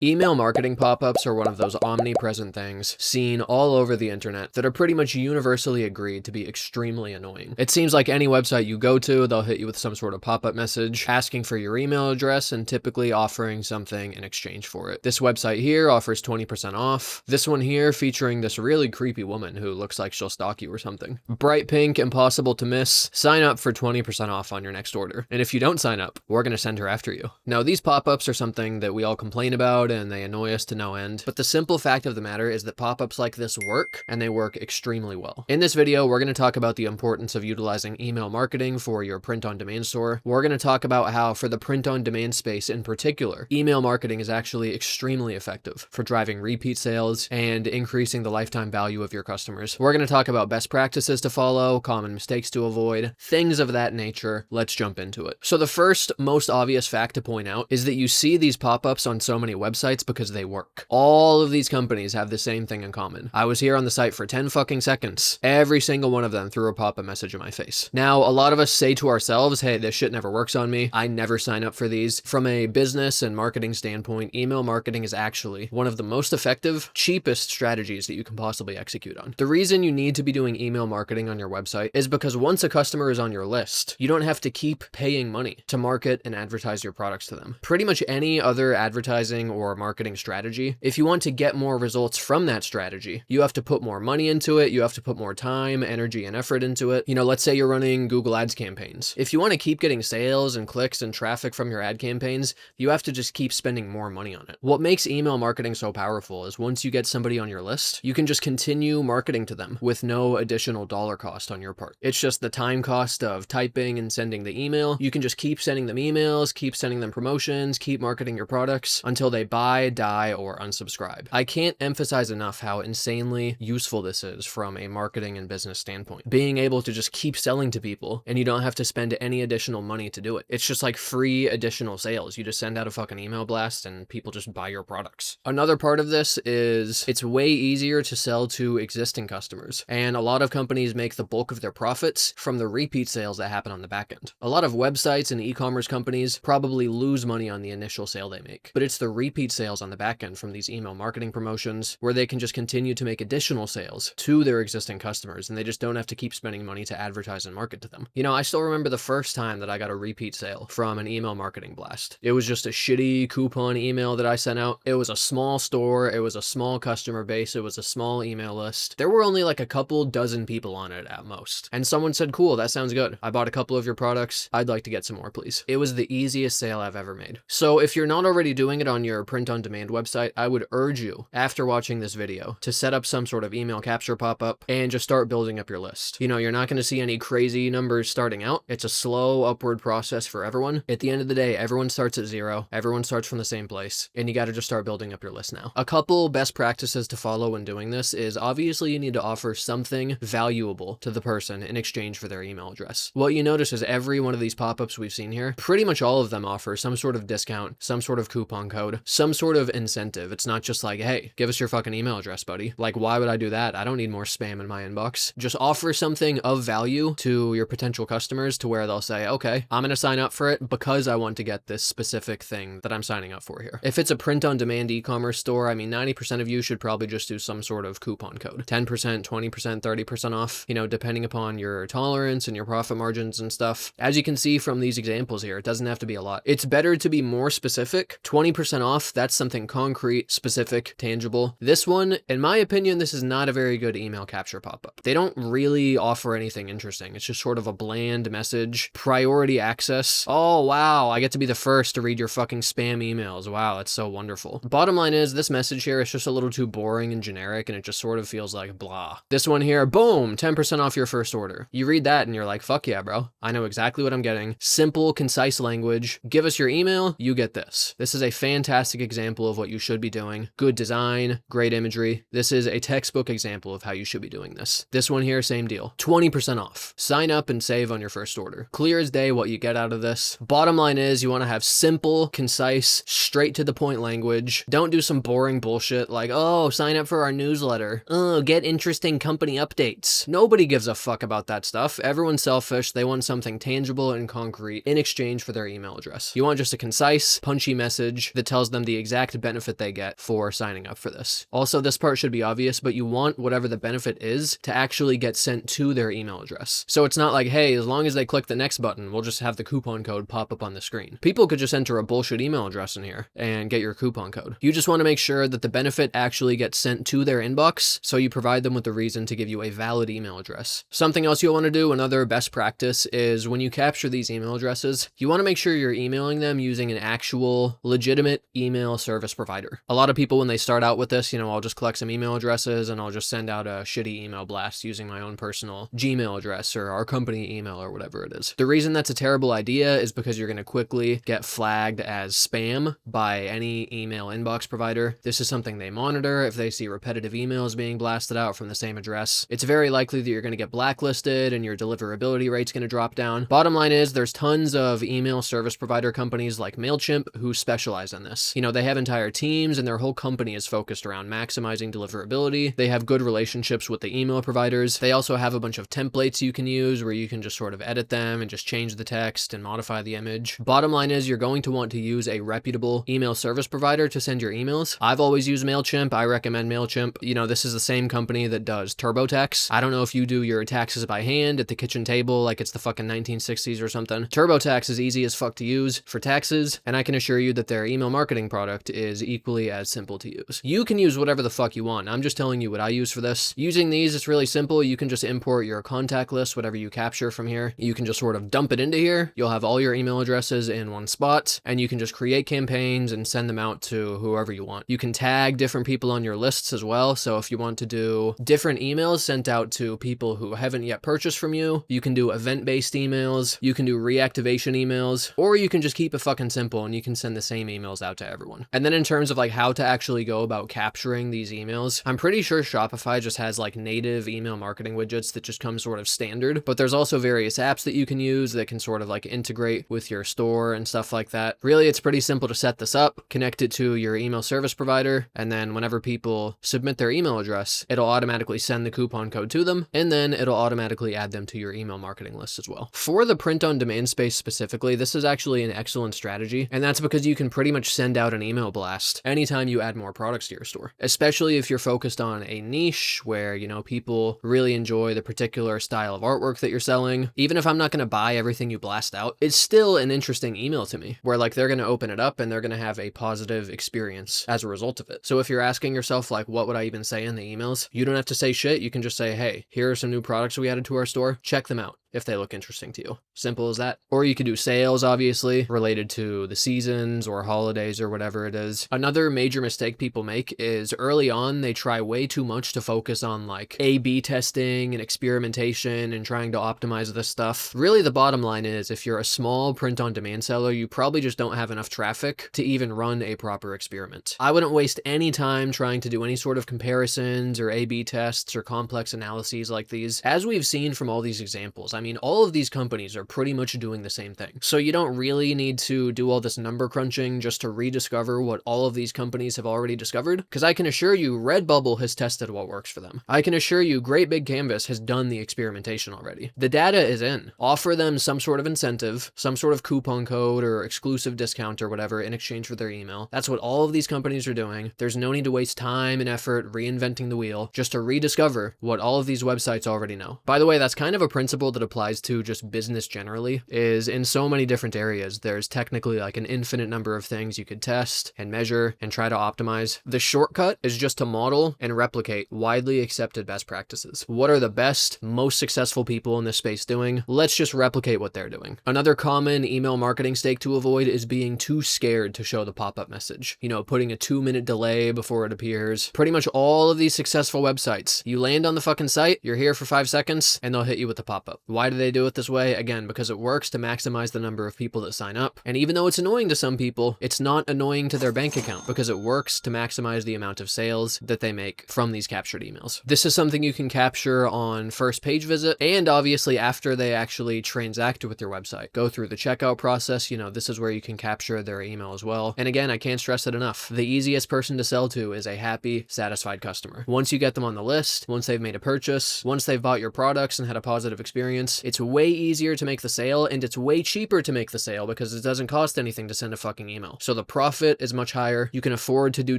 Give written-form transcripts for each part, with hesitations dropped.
Email marketing pop-ups are one of those omnipresent things seen all over the internet that are pretty much universally agreed to be extremely annoying. It seems like any website you go to, they'll hit you with some sort of pop-up message asking for your email address and typically offering something in exchange for it. This website here offers 20% off. This one here featuring this really creepy woman who looks like she'll stalk you or something. Bright pink, impossible to miss. Sign up for 20% off on your next order. And if you don't sign up, we're going to send her after you. Now, these pop-ups are something that we all complain about and they annoy us to no end. But the simple fact of the matter is that pop-ups like this work, and they work extremely well. In this video, we're going to talk about the importance of utilizing email marketing for your print-on-demand store. We're going to talk about how, for the print-on-demand space in particular, email marketing is actually extremely effective for driving repeat sales and increasing the lifetime value of your customers. We're going to talk about best practices to follow, common mistakes to avoid, things of that nature. Let's jump into it. So the first, most obvious fact to point out is that you see these pop-ups on so many websites because they work. All of these companies have the same thing in common. I was here on the site for 10 fucking seconds. Every single one of them threw a pop-up message in my face. Now, a lot of us say to ourselves, hey, this shit never works on me. I never sign up for these. From a business and marketing standpoint, email marketing is actually one of the most effective, cheapest strategies that you can possibly execute on. The reason you need to be doing email marketing on your website is because once a customer is on your list, you don't have to keep paying money to market and advertise your products to them. Pretty much any other advertising or marketing strategy, if you want to get more results from that strategy, you have to put more money into it, you have to put more time, energy, and effort into it. You know, let's say you're running Google Ads campaigns. If you want to keep getting sales and clicks and traffic from your ad campaigns, you have to just keep spending more money on it. What makes email marketing so powerful is once you get somebody on your list, you can just continue marketing to them with no additional dollar cost on your part. It's just the time cost of typing and sending the email. You can just keep sending them emails, keep sending them promotions, keep marketing your products until they buy, die, or unsubscribe. I can't emphasize enough how insanely useful this is from a marketing and business standpoint. Being able to just keep selling to people and you don't have to spend any additional money to do it. It's just like free additional sales. You just send out a fucking email blast and people just buy your products. Another part of this is it's way easier to sell to existing customers. And a lot of companies make the bulk of their profits from the repeat sales that happen on the back end. A lot of websites and e-commerce companies probably lose money on the initial sale they make, but it's the repeat sales on the back end from these email marketing promotions where they can just continue to make additional sales to their existing customers and they just don't have to keep spending money to advertise and market to them. You know, I still remember the first time that I got a repeat sale from an email marketing blast. It was just a shitty coupon email that I sent out. It was a small store. It was a small customer base. It was a small email list. There were only like a couple dozen people on it at most. And someone said, cool, that sounds good. I bought a couple of your products. I'd like to get some more, please. It was the easiest sale I've ever made. So if you're not already doing it on your print-on-demand website, I would urge you, after watching this video, to set up some sort of email capture pop-up and just start building up your list. You know, you're not going to see any crazy numbers starting out. It's a slow upward process for everyone. At the end of the day, everyone starts at zero. Everyone starts from the same place, and you got to just start building up your list now. A couple best practices to follow when doing this is obviously you need to offer something valuable to the person in exchange for their email address. What you notice is every one of these pop-ups we've seen here, pretty much all of them offer some sort of discount, some sort of coupon code, some sort of incentive. It's not just like, hey, give us your fucking email address, buddy. Like, why would I do that? I don't need more spam in my inbox. Just offer something of value to your potential customers to where they'll say, okay, I'm going to sign up for it because I want to get this specific thing that I'm signing up for here. If it's a print-on-demand e-commerce store, I mean, 90% of you should probably just do some sort of coupon code. 10%, 20%, 30% off, you know, depending upon your tolerance and your profit margins and stuff. As you can see from these examples here, it doesn't have to be a lot. It's better to be more specific. 20% off, that's something concrete, specific, tangible. This one, in my opinion, this is not a very good email capture pop-up. They don't really offer anything interesting. It's just sort of a bland message. Priority access. Oh, wow, I get to be the first to read your fucking spam emails. Wow, that's so wonderful. Bottom line is this message here is just a little too boring and generic and it just sort of feels like blah. This one here, boom, 10% off your first order. You read that and you're like, fuck yeah, bro. I know exactly what I'm getting. Simple, concise language. Give us your email, you get this. This is a fantastic example of what you should be doing. Good design, great imagery. This is a textbook example of how you should be doing this. This one here, same deal. 20% off. Sign up and save on your first order. Clear as day what you get out of this. Bottom line is you want to have simple, concise, straight to the point language. Don't do some boring bullshit like, oh, sign up for our newsletter. Oh, get interesting company updates. Nobody gives a fuck about that stuff. Everyone's selfish. They want something tangible and concrete in exchange for their email address. You want just a concise, punchy message that tells them the the exact benefit they get for signing up for this. Also, this part should be obvious, but you want whatever the benefit is to actually get sent to their email address. So it's not like, hey, as long as they click the next button, we'll just have the coupon code pop up on the screen. People could just enter a bullshit email address in here and get your coupon code. You just want to make sure that the benefit actually gets sent to their inbox, so you provide them with the reason to give you a valid email address. Something else you'll want to do, another best practice, is when you capture these email addresses, you want to make sure you're emailing them using an actual legitimate email service provider. A lot of people, when they start out with this, I'll just collect some email addresses and I'll just send out a shitty email blast using my own personal Gmail address or our company email or whatever it is. The reason that's a terrible idea is because you're going to quickly get flagged as spam by any email inbox provider. This is something they monitor. If they see repetitive emails being blasted out from the same address, it's very likely that you're going to get blacklisted and your deliverability rate's going to drop down. Bottom line is there's tons of email service provider companies like MailChimp who specialize in this. They have entire teams and their whole company is focused around maximizing deliverability. They have good relationships with the email providers. They also have a bunch of templates you can use where you can just sort of edit them and just change the text and modify the image. Bottom line is you're going to want to use a reputable email service provider to send your emails. I've always used MailChimp. I recommend MailChimp. This is the same company that does TurboTax. I don't know if you do your taxes by hand at the kitchen table like it's the fucking 1960s or something. TurboTax is easy as fuck to use for taxes, and I can assure you that their email marketing product is equally as simple to use. You can use whatever the fuck you want. I'm just telling you what I use for this. Using these, it's really simple. You can just import your contact list, whatever you capture from here. You can just sort of dump it into here. You'll have all your email addresses in one spot, and you can just create campaigns and send them out to whoever you want. You can tag different people on your lists as well. So if you want to do different emails sent out to people who haven't yet purchased from you, you can do event-based emails, you can do reactivation emails, or you can just keep it fucking simple and you can send the same emails out to everyone. And then in terms of like how to actually go about capturing these emails, I'm pretty sure Shopify just has like native email marketing widgets that just come sort of standard, but there's also various apps that you can use that can sort of like integrate with your store and stuff like that. Really, it's pretty simple to set this up, connect it to your email service provider, and then whenever people submit their email address, it'll automatically send the coupon code to them, and then it'll automatically add them to your email marketing list as well. For the print-on-demand space specifically, this is actually an excellent strategy, and that's because you can pretty much send out an email blast anytime you add more products to your store, especially if you're focused on a niche where, people really enjoy the particular style of artwork that you're selling. Even if I'm not going to buy everything you blast out, it's still an interesting email to me, where like they're going to open it up and they're going to have a positive experience as a result of it. So if you're asking yourself like, what would I even say in the emails? You don't have to say shit. You can just say, hey, here are some new products we added to our store. Check them out if they look interesting to you. Simple as that. Or you could do sales, obviously, related to the seasons or holidays or whatever it is. Another major mistake people make is early on, they try way too much to focus on like A/B testing and experimentation and trying to optimize this stuff. Really, the bottom line is if you're a small print-on-demand seller, you probably just don't have enough traffic to even run a proper experiment. I wouldn't waste any time trying to do any sort of comparisons or A/B tests or complex analyses like these. As we've seen from all these examples, all of these companies are pretty much doing the same thing. So you don't really need to do all this number crunching just to rediscover what all of these companies have already discovered, because I can assure you Redbubble has tested what works for them. I can assure you Great Big Canvas has done the experimentation already. The data is in. Offer them some sort of incentive, some sort of coupon code or exclusive discount or whatever in exchange for their email. That's what all of these companies are doing. There's no need to waste time and effort reinventing the wheel just to rediscover what all of these websites already know. By the way, that's kind of a principle that applies to just business generally, is in so many different areas, there's technically like an infinite number of things you could test and measure and try to optimize. The shortcut is just to model and replicate widely accepted best practices. What are the best, most successful people in this space doing? Let's just replicate what they're doing. Another common email marketing mistake to avoid is being too scared to show the pop-up message. Putting a 2-minute delay before it appears. Pretty much all of these successful websites, you land on the fucking site, you're here for 5 seconds, and they'll hit you with the pop-up. Why do they do it this way? Again, because it works to maximize the number of people that sign up. And even though it's annoying to some people, it's not annoying to their bank account because it works to maximize the amount of sales that they make from these captured emails. This is something you can capture on first page visit and obviously after they actually transact with your website. Go through the checkout process, this is where you can capture their email as well. And again, I can't stress it enough. The easiest person to sell to is a happy, satisfied customer. Once you get them on the list, once they've made a purchase, once they've bought your products and had a positive experience, months. It's way easier to make the sale, and it's way cheaper to make the sale because it doesn't cost anything to send a fucking email. So the profit is much higher. You can afford to do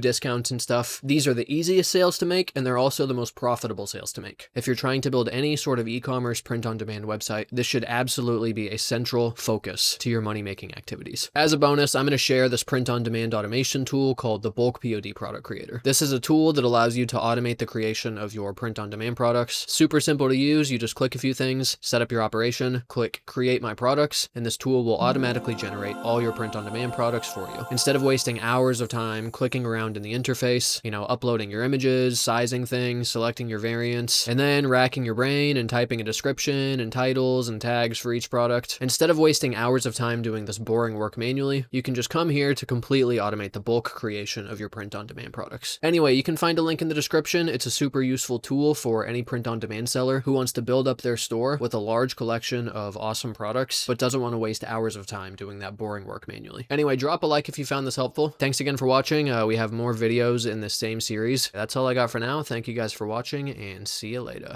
discounts and stuff. These are the easiest sales to make, and they're also the most profitable sales to make. If you're trying to build any sort of e-commerce print-on-demand website, this should absolutely be a central focus to your money-making activities. As a bonus, I'm going to share this print-on-demand automation tool called the Bulk POD Product Creator. This is a tool that allows you to automate the creation of your print-on-demand products. Super simple to use. You just click a few things, set up your operation, click Create My Products, and this tool will automatically generate all your print-on-demand products for you. Instead of wasting hours of time clicking around in the interface, uploading your images, sizing things, selecting your variants, and then racking your brain and typing a description and titles and tags for each product. Instead of wasting hours of time doing this boring work manually, you can just come here to completely automate the bulk creation of your print-on-demand products. Anyway, you can find a link in the description. It's a super useful tool for any print-on-demand seller who wants to build up their store with a large collection of awesome products, but doesn't want to waste hours of time doing that boring work manually. Anyway, drop a like if you found this helpful. Thanks again for watching. We have more videos in this same series. That's all I got for now. Thank you guys for watching, and see you later.